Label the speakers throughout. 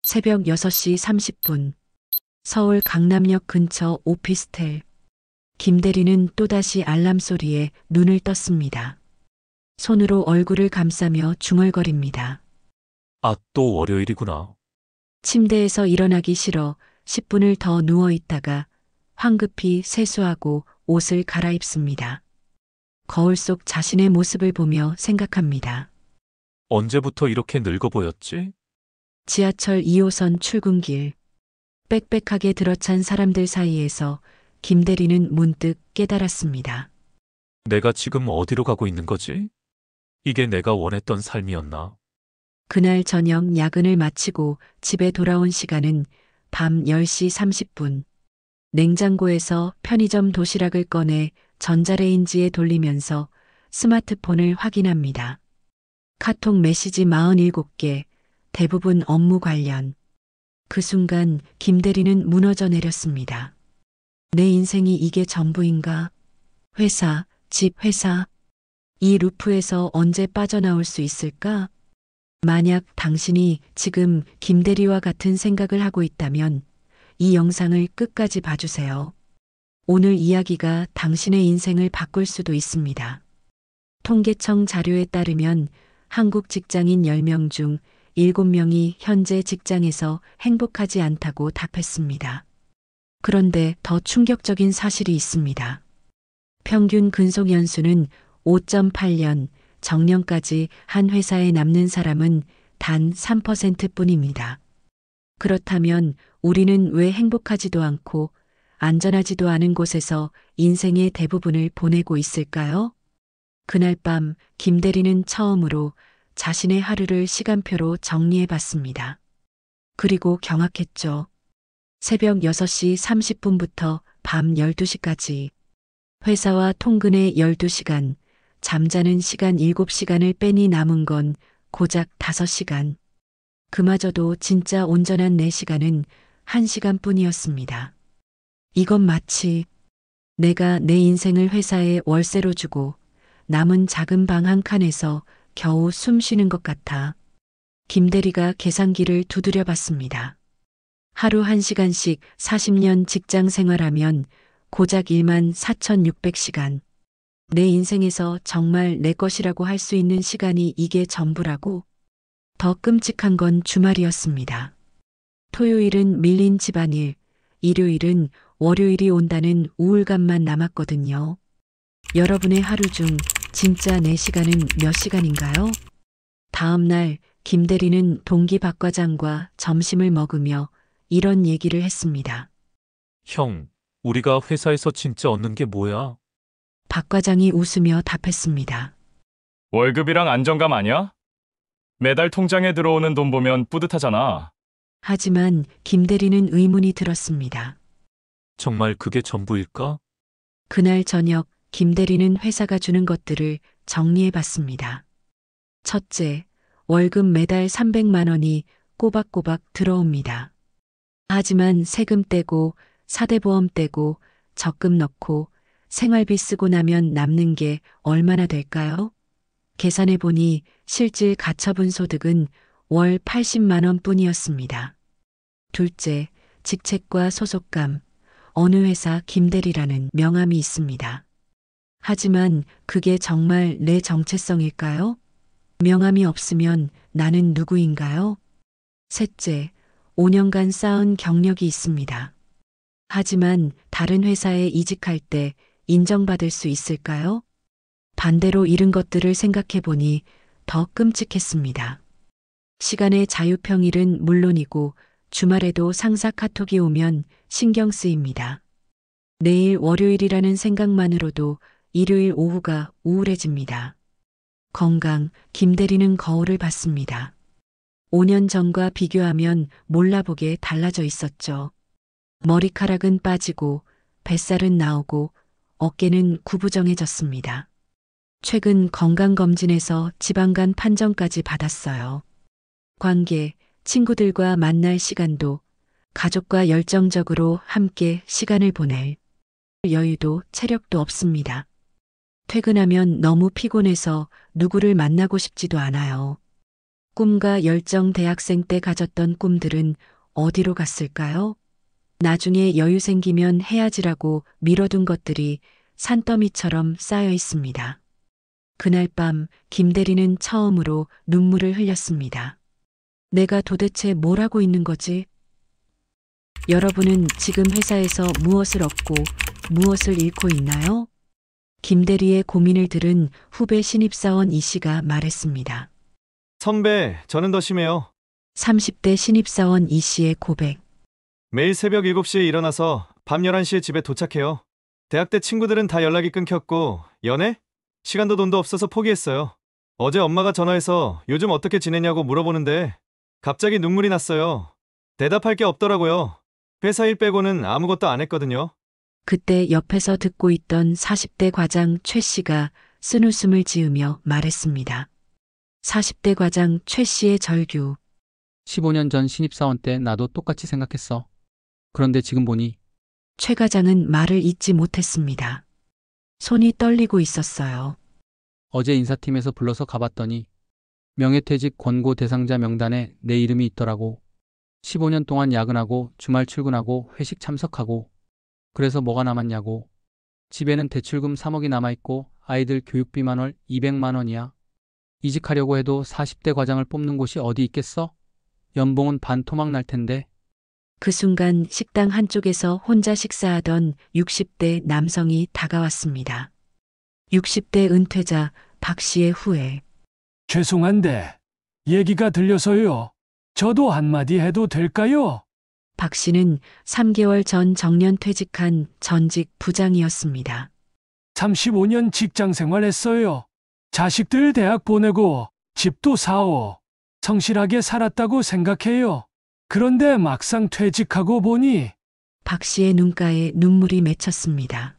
Speaker 1: 새벽 6시 30분 서울 강남역 근처 오피스텔. 김 대리는 또다시 알람 소리에 눈을 떴습니다. 손으로 얼굴을 감싸며 중얼거립니다.
Speaker 2: 아, 또 월요일이구나.
Speaker 1: 침대에서 일어나기 싫어 10분을 더 누워 있다가 황급히 세수하고 옷을 갈아입습니다. 거울 속 자신의 모습을 보며 생각합니다.
Speaker 2: 언제부터 이렇게 늙어 보였지?
Speaker 1: 지하철 2호선 출근길. 빽빽하게 들어찬 사람들 사이에서 김 대리는 문득 깨달았습니다.
Speaker 2: 내가 지금 어디로 가고 있는 거지? 이게 내가 원했던 삶이었나?
Speaker 1: 그날 저녁 야근을 마치고 집에 돌아온 시간은 밤 10시 30분. 냉장고에서 편의점 도시락을 꺼내 전자레인지에 돌리면서 스마트폰을 확인합니다. 카톡 메시지 47개, 대부분 업무 관련. 그 순간 김 대리는 무너져 내렸습니다. 내 인생이 이게 전부인가? 회사, 집, 회사. 이 루프에서 언제 빠져나올 수 있을까? 만약 당신이 지금 김 대리와 같은 생각을 하고 있다면 이 영상을 끝까지 봐주세요. 오늘 이야기가 당신의 인생을 바꿀 수도 있습니다. 통계청 자료에 따르면 한국 직장인 10명 중 7명이 현재 직장에서 행복하지 않다고 답했습니다. 그런데 더 충격적인 사실이 있습니다. 평균 근속 연수는 5.8년, 정년까지 한 회사에 남는 사람은 단 3%뿐입니다. 그렇다면 우리는 왜 행복하지도 않고 안전하지도 않은 곳에서 인생의 대부분을 보내고 있을까요? 그날 밤 김 대리는 처음으로 자신의 하루를 시간표로 정리해 봤습니다. 그리고 경악했죠. 새벽 6시 30분부터 밤 12시까지 회사와 통근의 12시간, 잠자는 시간 7시간을 빼니 남은 건 고작 5시간. 그마저도 진짜 온전한 4시간은 1시간뿐이었습니다. 이건 마치 내가 내 인생을 회사에 월세로 주고 남은 작은 방 한 칸에서 겨우 숨 쉬는 것 같아 김 대리가 계산기를 두드려 봤습니다. 하루 1시간씩 40년 직장 생활하면 고작 14,600시간. 내 인생에서 정말 내 것이라고 할 수 있는 시간이 이게 전부라고? 더 끔찍한 건 주말이었습니다. 토요일은 밀린 집안일, 일요일은 월요일이 온다는 우울감만 남았거든요. 여러분의 하루 중 진짜 내 시간은 몇 시간인가요? 다음 날 김 대리는 동기 박 과장과 점심을 먹으며 이런 얘기를 했습니다.
Speaker 2: 형, 우리가 회사에서 진짜 얻는 게 뭐야?
Speaker 1: 박 과장이 웃으며 답했습니다.
Speaker 3: 월급이랑 안정감 아니야? 매달 통장에 들어오는 돈 보면 뿌듯하잖아.
Speaker 1: 하지만 김 대리는 의문이 들었습니다.
Speaker 2: 정말 그게 전부일까?
Speaker 1: 그날 저녁 김 대리는 회사가 주는 것들을 정리해 봤습니다. 첫째, 월급 매달 300만 원이 꼬박꼬박 들어옵니다. 하지만 세금 떼고 사대보험 떼고 적금 넣고 생활비 쓰고 나면 남는 게 얼마나 될까요? 계산해 보니 실질 가처분 소득은 월 80만 원 뿐이었습니다. 둘째, 직책과 소속감, 어느 회사 김대리라는 명함이 있습니다. 하지만 그게 정말 내 정체성일까요? 명함이 없으면 나는 누구인가요? 셋째, 5년간 쌓은 경력이 있습니다. 하지만 다른 회사에 이직할 때 인정받을 수 있을까요? 반대로 잃은 것들을 생각해 보니 더 끔찍했습니다. 시간의 자유평일은 물론이고 주말에도 상사 카톡이 오면 신경 쓰입니다. 내일 월요일이라는 생각만으로도 일요일 오후가 우울해집니다. 건강, 김 대리는 거울을 봤습니다. 5년 전과 비교하면 몰라보게 달라져 있었죠. 머리카락은 빠지고 뱃살은 나오고 어깨는 구부정해졌습니다. 최근 건강검진에서 지방간 판정까지 받았어요. 관계, 친구들과 만날 시간도, 가족과 열정적으로 함께 시간을 보낼 여유도 체력도 없습니다. 퇴근하면 너무 피곤해서 누구를 만나고 싶지도 않아요. 꿈과 열정 대학생 때 가졌던 꿈들은 어디로 갔을까요? 나중에 여유 생기면 해야지라고 미뤄둔 것들이 산더미처럼 쌓여 있습니다. 그날 밤 김대리는 처음으로 눈물을 흘렸습니다. 내가 도대체 뭘 하고 있는 거지? 여러분은 지금 회사에서 무엇을 얻고 무엇을 잃고 있나요? 김대리의 고민을 들은 후배 신입사원 이 씨가 말했습니다.
Speaker 4: 선배, 저는 더 심해요.
Speaker 1: 30대 신입사원 이 씨의 고백.
Speaker 4: 매일 새벽 7시에 일어나서 밤 11시에 집에 도착해요. 대학 때 친구들은 다 연락이 끊겼고, 연애? 시간도 돈도 없어서 포기했어요. 어제 엄마가 전화해서 요즘 어떻게 지내냐고 물어보는데 갑자기 눈물이 났어요. 대답할 게 없더라고요. 회사 일 빼고는 아무것도 안 했거든요.
Speaker 1: 그때 옆에서 듣고 있던 40대 과장 최 씨가 쓴웃음을 지으며 말했습니다. 40대 과장 최 씨의 절규.
Speaker 5: 15년 전 신입사원 때 나도 똑같이 생각했어. 그런데 지금 보니
Speaker 1: 최 과장은 말을 잇지 못했습니다. 손이 떨리고 있었어요.
Speaker 5: 어제 인사팀에서 불러서 가봤더니 명예퇴직 권고 대상자 명단에 내 이름이 있더라고. 15년 동안 야근하고 주말 출근하고 회식 참석하고 그래서 뭐가 남았냐고. 집에는 대출금 3억이 남아있고 아이들 교육비만 월 200만 원이야. 이직하려고 해도 40대 과장을 뽑는 곳이 어디 있겠어? 연봉은 반토막 날 텐데.
Speaker 1: 그 순간 식당 한쪽에서 혼자 식사하던 60대 남성이 다가왔습니다. 60대 은퇴자 박 씨의 후회.
Speaker 6: 죄송한데 얘기가 들려서요. 저도 한마디 해도 될까요?
Speaker 1: 박 씨는 3개월 전 정년 퇴직한 전직 부장이었습니다.
Speaker 6: 35년 직장 생활했어요. 자식들 대학 보내고 집도 사오. 성실하게 살았다고 생각해요. 그런데 막상 퇴직하고 보니
Speaker 1: 박 씨의 눈가에 눈물이 맺혔습니다.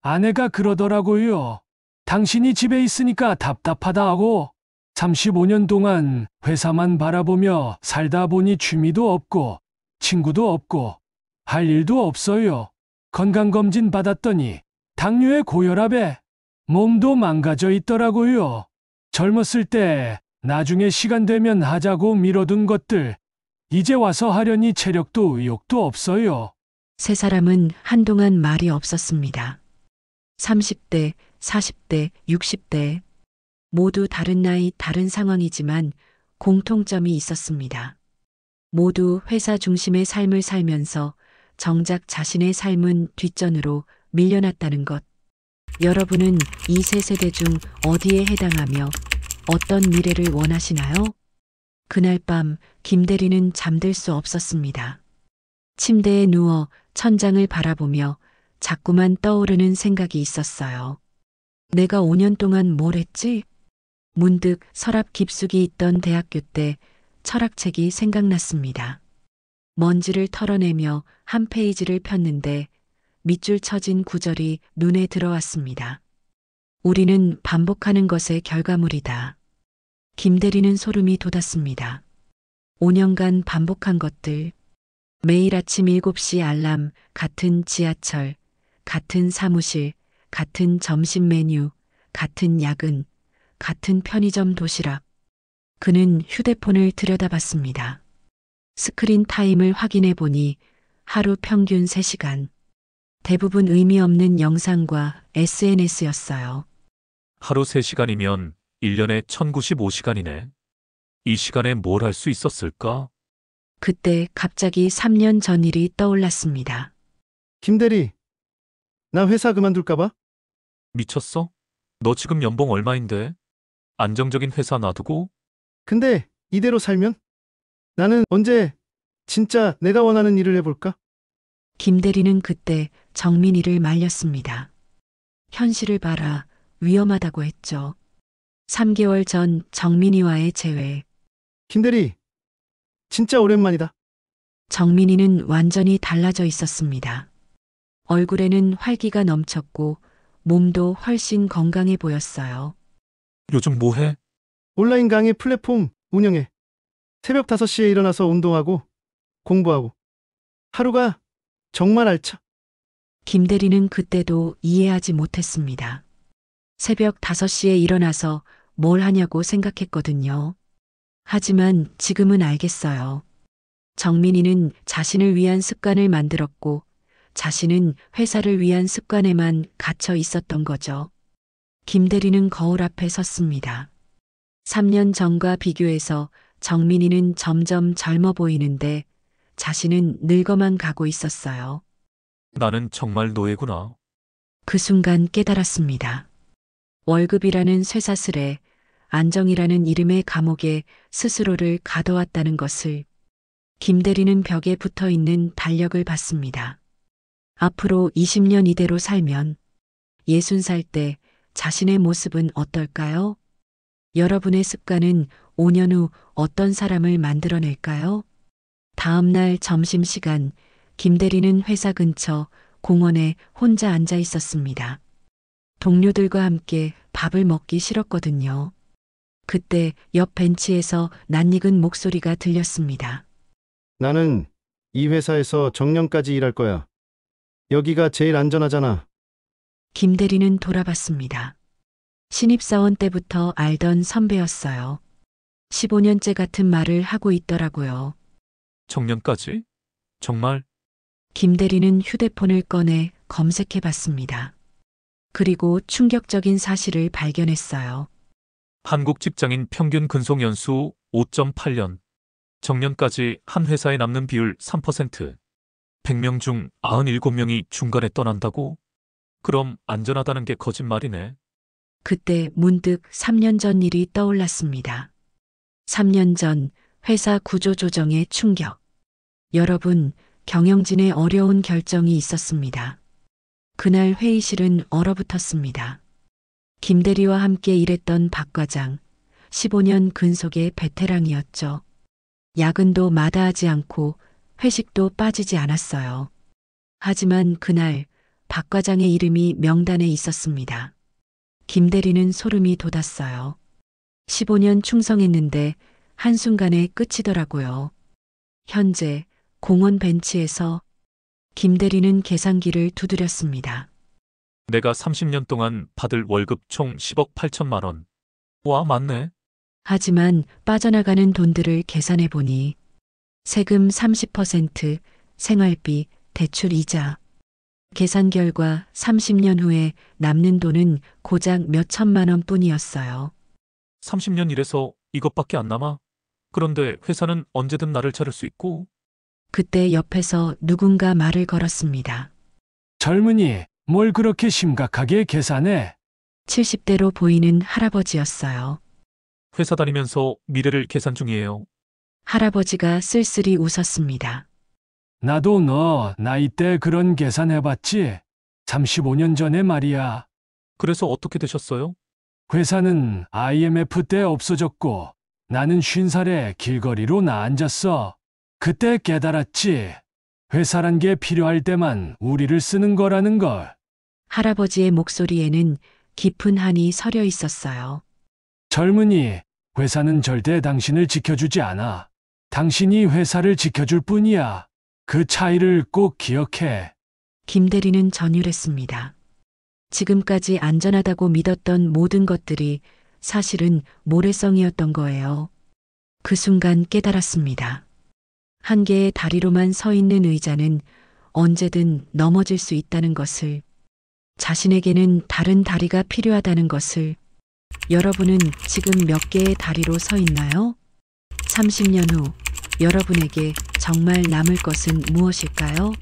Speaker 6: 아내가 그러더라고요. 당신이 집에 있으니까 답답하다 하고 35년 동안 회사만 바라보며 살다 보니 취미도 없고 친구도 없고 할 일도 없어요. 건강검진 받았더니 당뇨에 고혈압에 몸도 망가져 있더라고요. 젊었을 때 나중에 시간 되면 하자고 미뤄둔 것들 이제 와서 하려니 체력도 의욕도 없어요.
Speaker 1: 세 사람은 한동안 말이 없었습니다. 30대, 40대, 60대 모두 다른 나이, 다른 상황이지만 공통점이 있었습니다. 모두 회사 중심의 삶을 살면서 정작 자신의 삶은 뒷전으로 밀려났다는 것. 여러분은 이 세 세대 중 어디에 해당하며 어떤 미래를 원하시나요? 그날 밤 김대리는 잠들 수 없었습니다. 침대에 누워 천장을 바라보며 자꾸만 떠오르는 생각이 있었어요. 내가 5년 동안 뭘 했지? 문득 서랍 깊숙이 있던 대학교 때 철학책이 생각났습니다. 먼지를 털어내며 한 페이지를 폈는데 밑줄 쳐진 구절이 눈에 들어왔습니다. 우리는 반복하는 것의 결과물이다. 김대리는 소름이 돋았습니다. 5년간 반복한 것들. 매일 아침 7시 알람, 같은 지하철, 같은 사무실, 같은 점심 메뉴, 같은 야근, 같은 편의점 도시락. 그는 휴대폰을 들여다봤습니다. 스크린 타임을 확인해 보니 하루 평균 3시간. 대부분 의미 없는 영상과 SNS였어요.
Speaker 2: 하루 3시간이면 1년에 1095시간이네. 이 시간에 뭘 할 수 있었을까?
Speaker 1: 그때 갑자기 3년 전 일이 떠올랐습니다.
Speaker 7: 김대리, 나 회사 그만둘까봐?
Speaker 2: 미쳤어? 너 지금 연봉 얼마인데? 안정적인 회사 놔두고?
Speaker 7: 근데 이대로 살면? 나는 언제 진짜 내가 원하는 일을 해볼까?
Speaker 1: 김대리는 그때 정민이를 말렸습니다. 현실을 봐라, 위험하다고 했죠. 3개월 전 정민이와의 재회.
Speaker 7: 김대리, 진짜 오랜만이다.
Speaker 1: 정민이는 완전히 달라져 있었습니다. 얼굴에는 활기가 넘쳤고 몸도 훨씬 건강해 보였어요.
Speaker 2: 요즘 뭐 해?
Speaker 7: 온라인 강의 플랫폼 운영해. 새벽 5시에 일어나서 운동하고 공부하고. 하루가 정말 알차.
Speaker 1: 김대리는 그때도 이해하지 못했습니다. 새벽 5시에 일어나서 뭘 하냐고 생각했거든요. 하지만 지금은 알겠어요. 정민이는 자신을 위한 습관을 만들었고 자신은 회사를 위한 습관에만 갇혀 있었던 거죠. 김 대리는 거울 앞에 섰습니다. 3년 전과 비교해서 정민이는 점점 젊어 보이는데 자신은 늙어만 가고 있었어요.
Speaker 2: 나는 정말 노예구나.
Speaker 1: 그 순간 깨달았습니다. 월급이라는 쇠사슬에 안정이라는 이름의 감옥에 스스로를 가둬왔다는 것을. 김 대리는 벽에 붙어 있는 달력을 봤습니다. 앞으로 20년 이대로 살면 60살 때 자신의 모습은 어떨까요? 여러분의 습관은 5년 후 어떤 사람을 만들어낼까요? 다음 날 점심시간 김 대리는 회사 근처 공원에 혼자 앉아 있었습니다. 동료들과 함께 밥을 먹기 싫었거든요. 그때 옆 벤치에서 낯익은 목소리가 들렸습니다.
Speaker 7: 나는 이 회사에서 정년까지 일할 거야. 여기가 제일 안전하잖아.
Speaker 1: 김 대리는 돌아봤습니다. 신입사원 때부터 알던 선배였어요. 15년째 같은 말을 하고 있더라고요.
Speaker 2: 정년까지? 정말?
Speaker 1: 김 대리는 휴대폰을 꺼내 검색해 봤습니다. 그리고 충격적인 사실을 발견했어요.
Speaker 2: 한국 직장인 평균 근속 연수 5.8년. 정년까지 한 회사에 남는 비율 3%. 100명 중 97명이 중간에 떠난다고? 그럼 안전하다는 게 거짓말이네.
Speaker 1: 그때 문득 3년 전 일이 떠올랐습니다. 3년 전 회사 구조 조정의 충격. 여러분, 경영진의 어려운 결정이 있었습니다. 그날 회의실은 얼어붙었습니다. 김 대리와 함께 일했던 박 과장, 15년 근속의 베테랑이었죠. 야근도 마다하지 않고 회식도 빠지지 않았어요. 하지만 그날 박 과장의 이름이 명단에 있었습니다. 김 대리는 소름이 돋았어요. 15년 충성했는데 한순간에 끝이더라고요. 현재 공원 벤치에서 김 대리는 계산기를 두드렸습니다.
Speaker 2: 내가 30년 동안 받을 월급 총 10억 8천만 원. 와, 맞네.
Speaker 1: 하지만 빠져나가는 돈들을 계산해 보니 세금 30%, 생활비, 대출 이자. 계산 결과 30년 후에 남는 돈은 고작 몇 천만 원 뿐이었어요.
Speaker 2: 30년 일해서 이것밖에 안 남아? 그런데 회사는 언제든 나를 자를 수 있고.
Speaker 1: 그때 옆에서 누군가 말을 걸었습니다.
Speaker 6: 젊은이, 뭘 그렇게 심각하게 계산해?
Speaker 1: 70대로 보이는 할아버지였어요.
Speaker 2: 회사 다니면서 미래를 계산 중이에요.
Speaker 1: 할아버지가 쓸쓸히 웃었습니다.
Speaker 6: 나도 너 나이 때 그런 계산해봤지? 35년 전에 말이야.
Speaker 2: 그래서 어떻게 되셨어요?
Speaker 6: 회사는 IMF 때 없어졌고 나는 50살에 길거리로 나앉았어. 그때 깨달았지. 회사란 게 필요할 때만 우리를 쓰는 거라는 걸.
Speaker 1: 할아버지의 목소리에는 깊은 한이 서려 있었어요.
Speaker 6: 젊은이, 회사는 절대 당신을 지켜주지 않아. 당신이 회사를 지켜줄 뿐이야. 그 차이를 꼭 기억해.
Speaker 1: 김 대리는 전율했습니다. 지금까지 안전하다고 믿었던 모든 것들이 사실은 모래성이었던 거예요. 그 순간 깨달았습니다. 한 개의 다리로만 서 있는 의자는 언제든 넘어질 수 있다는 것을, 자신에게는 다른 다리가 필요하다는 것을. 여러분은 지금 몇 개의 다리로 서 있나요? 30년 후 여러분에게 정말 남을 것은 무엇일까요?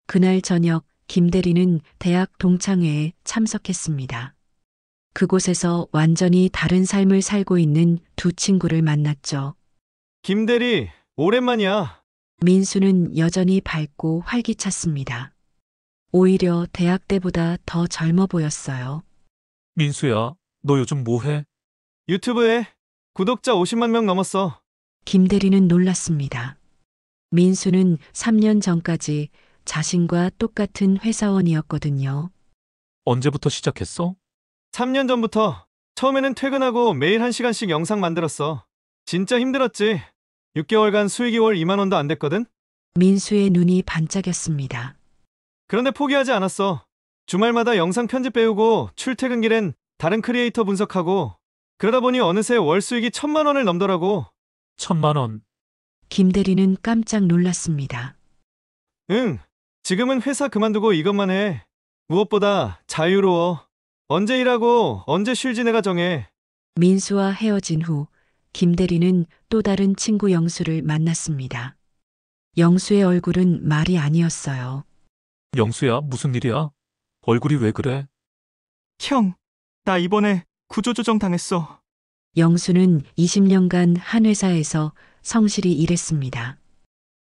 Speaker 1: 그날 저녁 김 대리는 대학 동창회에 참석했습니다. 그곳에서 완전히 다른 삶을 살고 있는 두 친구를 만났죠.
Speaker 4: 김 대리, 오랜만이야.
Speaker 1: 민수는 여전히 밝고 활기찼습니다. 오히려 대학 때보다 더 젊어 보였어요.
Speaker 2: 민수야, 너 요즘 뭐 해?
Speaker 4: 유튜브에 구독자 50만 명 넘었어.
Speaker 1: 김 대리는 놀랐습니다. 민수는 3년 전까지 자신과 똑같은 회사원이었거든요.
Speaker 2: 언제부터 시작했어?
Speaker 4: 3년 전부터. 처음에는 퇴근하고 매일 1시간씩 영상 만들었어. 진짜 힘들었지. 6개월간 수익이 월 2만 원도 안 됐거든?
Speaker 1: 민수의 눈이 반짝였습니다.
Speaker 4: 그런데 포기하지 않았어. 주말마다 영상 편집 배우고 출퇴근길엔 다른 크리에이터 분석하고 그러다 보니 어느새 월 수익이 1,000만 원을 넘더라고.
Speaker 2: 1,000만 원.
Speaker 1: 김 대리는 깜짝 놀랐습니다.
Speaker 4: 응, 지금은 회사 그만두고 이것만 해. 무엇보다 자유로워. 언제 일하고 언제 쉴지 내가 정해.
Speaker 1: 민수와 헤어진 후 김 대리는 또 다른 친구 영수를 만났습니다. 영수의 얼굴은 말이 아니었어요.
Speaker 2: 영수야, 무슨 일이야? 얼굴이 왜 그래?
Speaker 8: 형, 나 이번에 구조조정 당했어.
Speaker 1: 영수는 20년간 한 회사에서 성실히 일했습니다.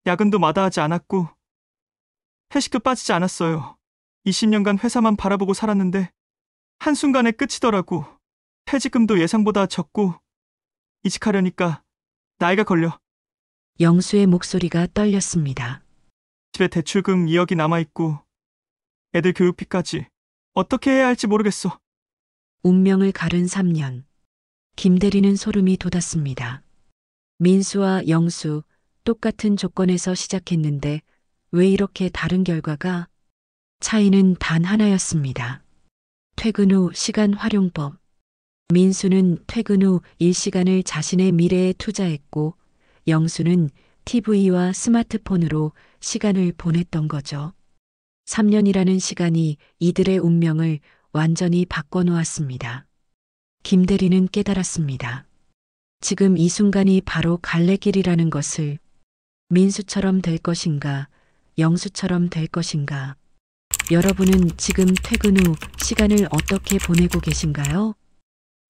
Speaker 8: 야근도 마다하지 않았고 회식도 빠지지 않았어요. 20년간 회사만 바라보고 살았는데 한순간에 끝이더라고. 퇴직금도 예상보다 적고 이직하려니까 나이가 걸려.
Speaker 1: 영수의 목소리가 떨렸습니다.
Speaker 8: 집에 대출금 2억이 남아있고 애들 교육비까지 어떻게 해야 할지 모르겠어.
Speaker 1: 운명을 가른 3년. 김 대리는 소름이 돋았습니다. 민수와 영수 똑같은 조건에서 시작했는데 왜 이렇게 다른 결과가? 차이는 단 하나였습니다. 퇴근 후 시간 활용법. 민수는 퇴근 후 일시간을 자신의 미래에 투자했고 영수는 TV와 스마트폰으로 시간을 보냈던 거죠. 3년이라는 시간이 이들의 운명을 완전히 바꿔놓았습니다. 김 대리는 깨달았습니다. 지금 이 순간이 바로 갈래길이라는 것을. 민수처럼 될 것인가, 영수처럼 될 것인가. 여러분은 지금 퇴근 후 시간을 어떻게 보내고 계신가요?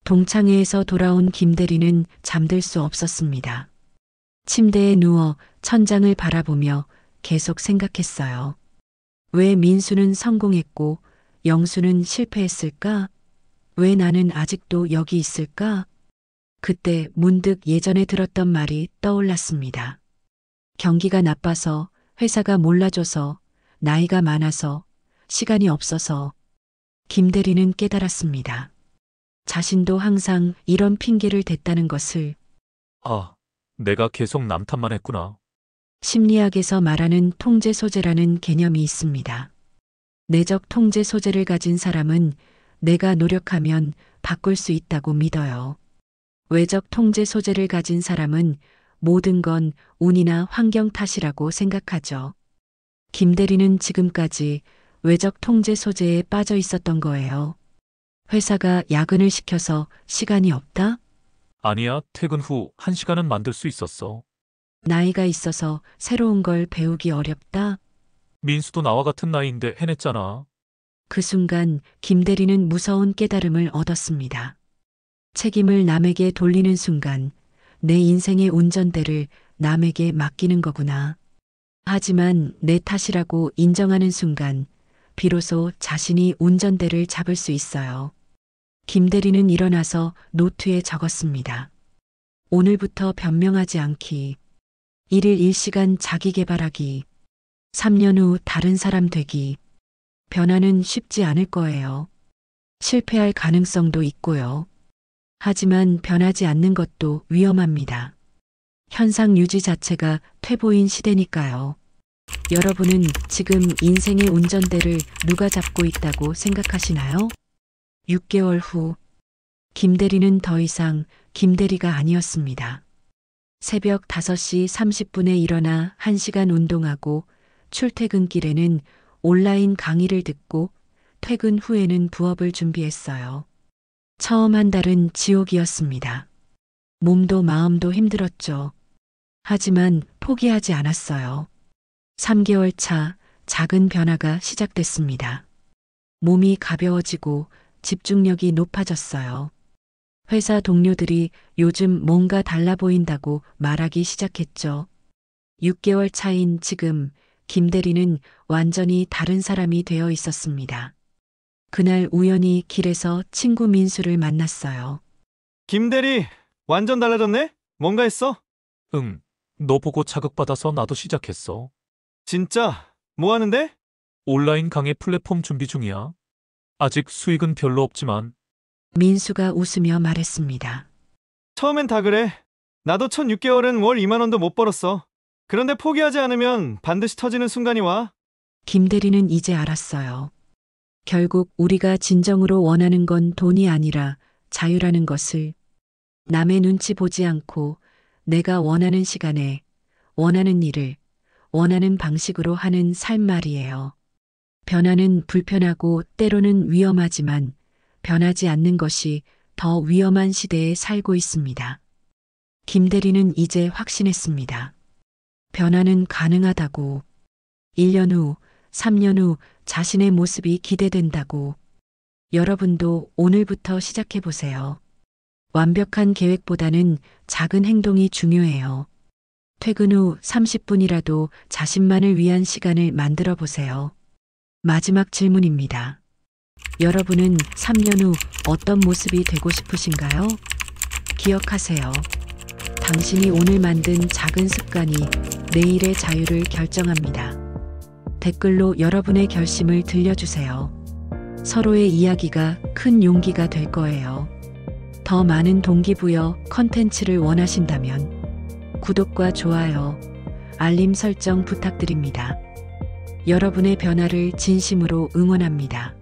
Speaker 1: 동창회에서 돌아온 김 대리는 잠들 수 없었습니다. 침대에 누워 천장을 바라보며 계속 생각했어요. 왜 민수는 성공했고 영수는 실패했을까? 왜 나는 아직도 여기 있을까? 그때 문득 예전에 들었던 말이 떠올랐습니다. 경기가 나빠서, 회사가 몰라줘서, 나이가 많아서, 시간이 없어서. 김 대리는 깨달았습니다. 자신도 항상 이런 핑계를 댔다는 것을.
Speaker 2: 아, 내가 계속 남탓만 했구나.
Speaker 1: 심리학에서 말하는 통제 소재라는 개념이 있습니다. 내적 통제 소재를 가진 사람은 내가 노력하면 바꿀 수 있다고 믿어요. 외적 통제 소재를 가진 사람은 모든 건 운이나 환경 탓이라고 생각하죠. 김 대리는 지금까지 외적 통제 소재에 빠져 있었던 거예요. 회사가 야근을 시켜서 시간이 없다?
Speaker 2: 아니야, 퇴근 후 1시간은 만들 수 있었어.
Speaker 1: 나이가 있어서 새로운 걸 배우기 어렵다?
Speaker 2: 민수도 나와 같은 나이인데 해냈잖아.
Speaker 1: 그 순간 김 대리는 무서운 깨달음을 얻었습니다. 책임을 남에게 돌리는 순간 내 인생의 운전대를 남에게 맡기는 거구나. 하지만 내 탓이라고 인정하는 순간 비로소 자신이 운전대를 잡을 수 있어요. 김 대리는 일어나서 노트에 적었습니다. 오늘부터 변명하지 않기. 1일 1시간 자기 개발하기. 3년 후 다른 사람 되기. 변화는 쉽지 않을 거예요. 실패할 가능성도 있고요. 하지만 변하지 않는 것도 위험합니다. 현상 유지 자체가 퇴보인 시대니까요. 여러분은 지금 인생의 운전대를 누가 잡고 있다고 생각하시나요? 6개월 후, 김 대리는 더 이상 김 대리가 아니었습니다. 새벽 5시 30분에 일어나 1시간 운동하고 출퇴근길에는 온라인 강의를 듣고 퇴근 후에는 부업을 준비했어요. 처음 한 달은 지옥이었습니다. 몸도 마음도 힘들었죠. 하지만 포기하지 않았어요. 3개월 차 작은 변화가 시작됐습니다. 몸이 가벼워지고 집중력이 높아졌어요. 회사 동료들이 요즘 뭔가 달라 보인다고 말하기 시작했죠. 6개월 차인 지금 김 대리는 완전히 다른 사람이 되어 있었습니다. 그날 우연히 길에서 친구 민수를 만났어요.
Speaker 4: 김 대리, 완전 달라졌네? 뭔가 했어?
Speaker 2: 응, 너 보고 자극받아서 나도 시작했어.
Speaker 4: 진짜? 뭐 하는데?
Speaker 2: 온라인 강의 플랫폼 준비 중이야. 아직 수익은 별로 없지만
Speaker 1: 민수가 웃으며 말했습니다.
Speaker 4: 처음엔 다 그래. 나도 첫 6개월은 월 2만 원도 못 벌었어. 그런데 포기하지 않으면 반드시 터지는 순간이 와.
Speaker 1: 김 대리는 이제 알았어요. 결국 우리가 진정으로 원하는 건 돈이 아니라 자유라는 것을. 남의 눈치 보지 않고 내가 원하는 시간에, 원하는 일을, 원하는 방식으로 하는 삶 말이에요. 변화는 불편하고 때로는 위험하지만 변하지 않는 것이 더 위험한 시대에 살고 있습니다. 김 대리는 이제 확신했습니다. 변화는 가능하다고. 1년 후, 3년 후 자신의 모습이 기대된다고. 여러분도 오늘부터 시작해 보세요. 완벽한 계획보다는 작은 행동이 중요해요. 퇴근 후 30분이라도 자신만을 위한 시간을 만들어 보세요. 마지막 질문입니다. 여러분은 3년 후 어떤 모습이 되고 싶으신가요? 기억하세요. 당신이 오늘 만든 작은 습관이 내일의 자유를 결정합니다. 댓글로 여러분의 결심을 들려주세요. 서로의 이야기가 큰 용기가 될 거예요. 더 많은 동기부여 컨텐츠를 원하신다면 구독과 좋아요, 알림 설정 부탁드립니다. 여러분의 변화를 진심으로 응원합니다.